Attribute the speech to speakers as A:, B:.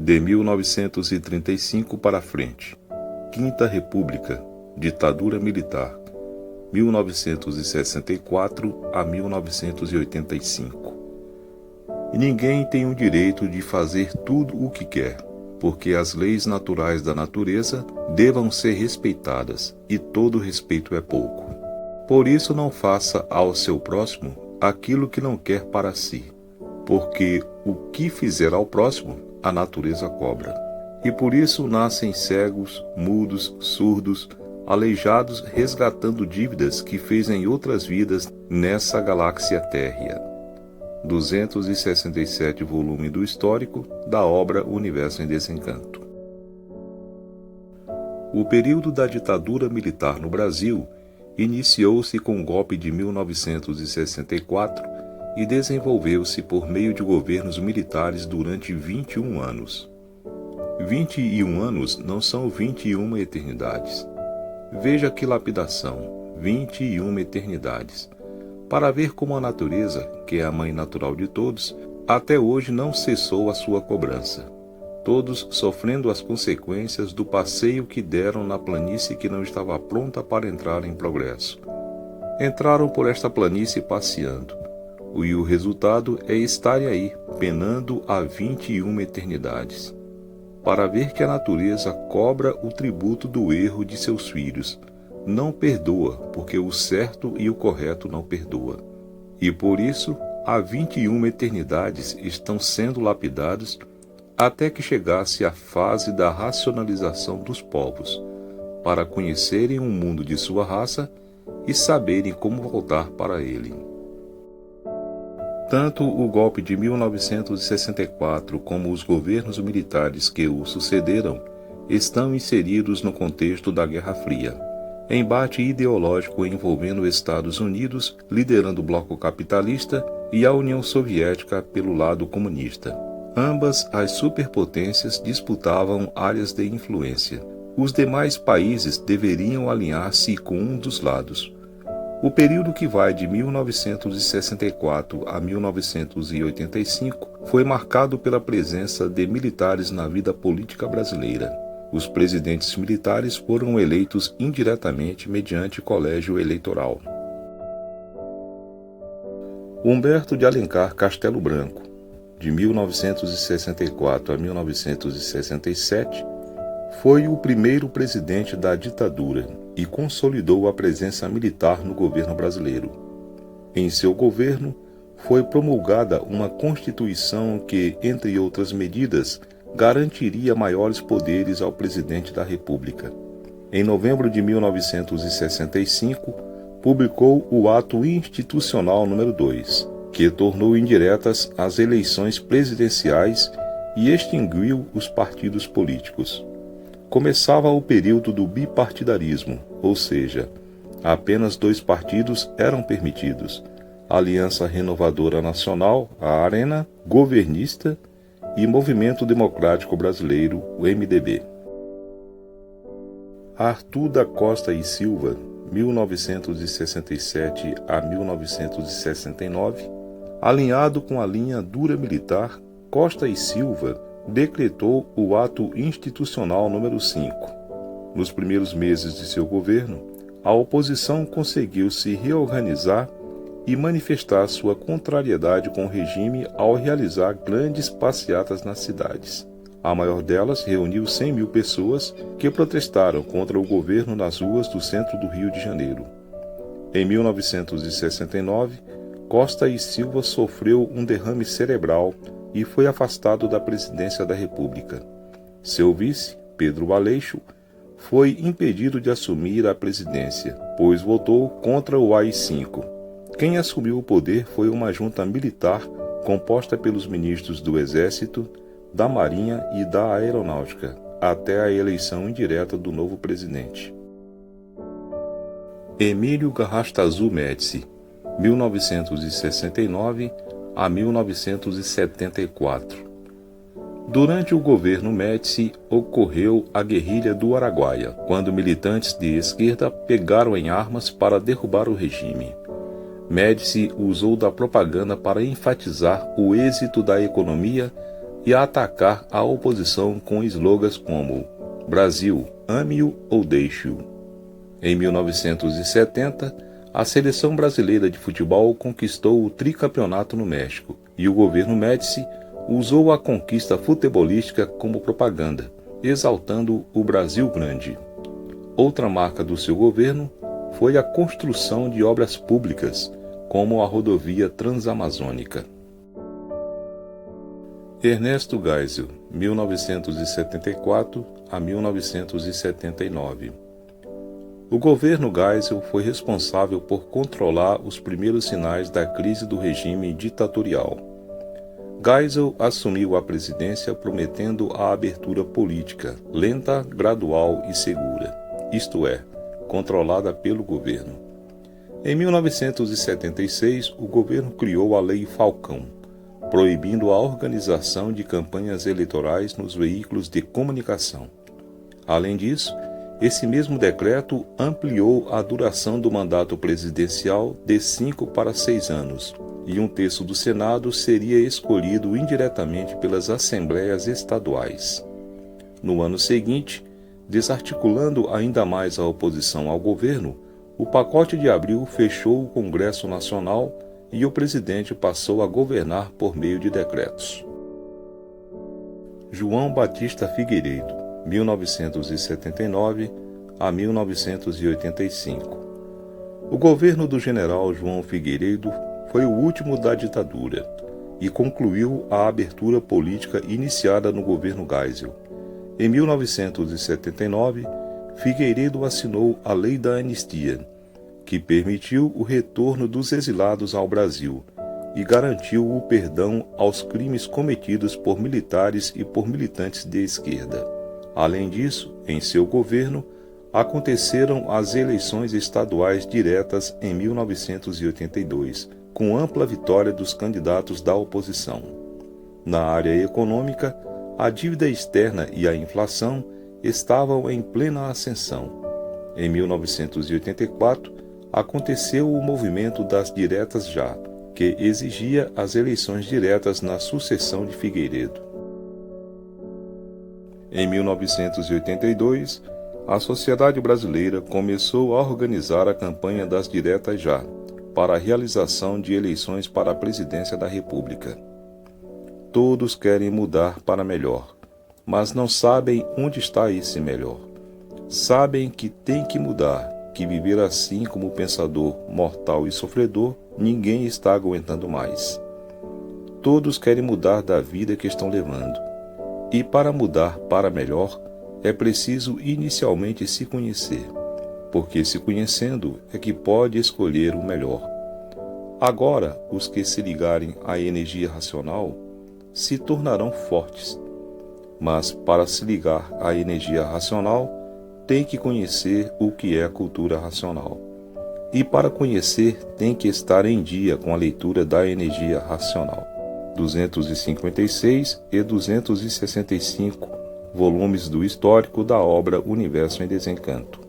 A: de 1935 para frente. Quinta República, ditadura militar, 1964 a 1985. E ninguém tem o direito de fazer tudo o que quer, porque as leis naturais da natureza devam ser respeitadas, e todo respeito é pouco. Por isso não faça ao seu próximo aquilo que não quer para si, porque o que fizer ao próximo, a natureza cobra. E por isso nascem cegos, mudos, surdos, aleijados, resgatando dívidas que fez em outras vidas nessa galáxia térrea. 267 volume do histórico da obra Universo em Desencanto. O período da ditadura militar no Brasil iniciou-se com o golpe de 1964 e desenvolveu-se por meio de governos militares durante 21 anos. 21 anos não são 21 eternidades. Veja que lapidação, 21 eternidades. Para ver como a natureza, que é a mãe natural de todos, até hoje não cessou a sua cobrança. Todos sofrendo as consequências do passeio que deram na planície que não estava pronta para entrar em progresso. Entraram por esta planície passeando, e o resultado é estarem aí, penando há 21 eternidades. Para ver que a natureza cobra o tributo do erro de seus filhos, não perdoa, porque o certo e o correto não perdoa. E por isso, há 21 eternidades estão sendo lapidados até que chegasse a fase da racionalização dos povos, para conhecerem o mundo de sua raça e saberem como voltar para ele. Tanto o golpe de 1964 como os governos militares que o sucederam estão inseridos no contexto da Guerra Fria, embate ideológico envolvendo Estados Unidos, liderando o bloco capitalista, e a União Soviética pelo lado comunista. Ambas as superpotências disputavam áreas de influência. Os demais países deveriam alinhar-se com um dos lados. O período que vai de 1964 a 1985 foi marcado pela presença de militares na vida política brasileira. Os presidentes militares foram eleitos indiretamente mediante colégio eleitoral. Humberto de Alencar Castelo Branco, de 1964 a 1967, foi o primeiro presidente da ditadura e consolidou a presença militar no governo brasileiro. Em seu governo, foi promulgada uma Constituição que, entre outras medidas, garantiria maiores poderes ao presidente da República. Em novembro de 1965, publicou o Ato Institucional número 2, que tornou indiretas as eleições presidenciais e extinguiu os partidos políticos. Começava o período do bipartidarismo, ou seja, apenas 2 partidos eram permitidos: Aliança Renovadora Nacional, a ARENA, governista, e Movimento Democrático Brasileiro, o MDB. Arthur da Costa e Silva, 1967 a 1969, alinhado com a linha dura militar, Costa e Silva decretou o Ato Institucional número 5. Nos primeiros meses de seu governo, a oposição conseguiu se reorganizar e manifestar sua contrariedade com o regime ao realizar grandes passeatas nas cidades. A maior delas reuniu 100 mil pessoas que protestaram contra o governo nas ruas do centro do Rio de Janeiro. Em 1969, Costa e Silva sofreu um derrame cerebral e foi afastado da presidência da República. Seu vice, Pedro Aleixo, foi impedido de assumir a presidência, pois votou contra o AI-5. Quem assumiu o poder foi uma junta militar composta pelos ministros do Exército, da Marinha e da Aeronáutica, até a eleição indireta do novo presidente. Emílio Garrastazu Médici, 1969 a 1974. Durante o governo Médici, ocorreu a Guerrilha do Araguaia, quando militantes de esquerda pegaram em armas para derrubar o regime. Médici usou da propaganda para enfatizar o êxito da economia e a atacar a oposição com slogans como Brasil, ame-o ou deixe-o. Em 1970, a seleção brasileira de futebol conquistou o tricampeonato no México e o governo Médici usou a conquista futebolística como propaganda, exaltando o Brasil grande. Outra marca do seu governo foi a construção de obras públicas, como a rodovia Transamazônica. Ernesto Geisel, 1974 a 1979. O governo Geisel foi responsável por controlar os primeiros sinais da crise do regime ditatorial. Geisel assumiu a presidência prometendo a abertura política, lenta, gradual e segura, isto é, controlada pelo governo. Em 1976, o governo criou a Lei Falcão, proibindo a organização de campanhas eleitorais nos veículos de comunicação. Além disso, esse mesmo decreto ampliou a duração do mandato presidencial de 5 para 6 anos, e um terço do Senado seria escolhido indiretamente pelas assembleias estaduais. No ano seguinte, desarticulando ainda mais a oposição ao governo, o pacote de abril fechou o Congresso Nacional e o presidente passou a governar por meio de decretos. João Batista Figueiredo, 1979 a 1985. O governo do general João Figueiredo foi o último da ditadura e concluiu a abertura política iniciada no governo Geisel. Em 1979, Figueiredo assinou a Lei da Anistia, que permitiu o retorno dos exilados ao Brasil e garantiu o perdão aos crimes cometidos por militares e por militantes de esquerda. Além disso, em seu governo, aconteceram as eleições estaduais diretas em 1982, com ampla vitória dos candidatos da oposição. Na área econômica, a dívida externa e a inflação estavam em plena ascensão. Em 1984, aconteceu o movimento das diretas já, que exigia as eleições diretas na sucessão de Figueiredo. Em 1982, a sociedade brasileira começou a organizar a campanha das diretas já, para a realização de eleições para a presidência da República. Todos querem mudar para melhor, mas não sabem onde está esse melhor. Sabem que tem que mudar, que viver assim como pensador mortal e sofredor, ninguém está aguentando mais. Todos querem mudar da vida que estão levando. E para mudar para melhor, é preciso inicialmente se conhecer, porque se conhecendo é que pode escolher o melhor. Agora, os que se ligarem à energia racional se tornarão fortes, mas para se ligar à energia racional, tem que conhecer o que é a cultura racional. E para conhecer, tem que estar em dia com a leitura da energia racional. 256 e 265 volumes do histórico da obra Universo em Desencanto.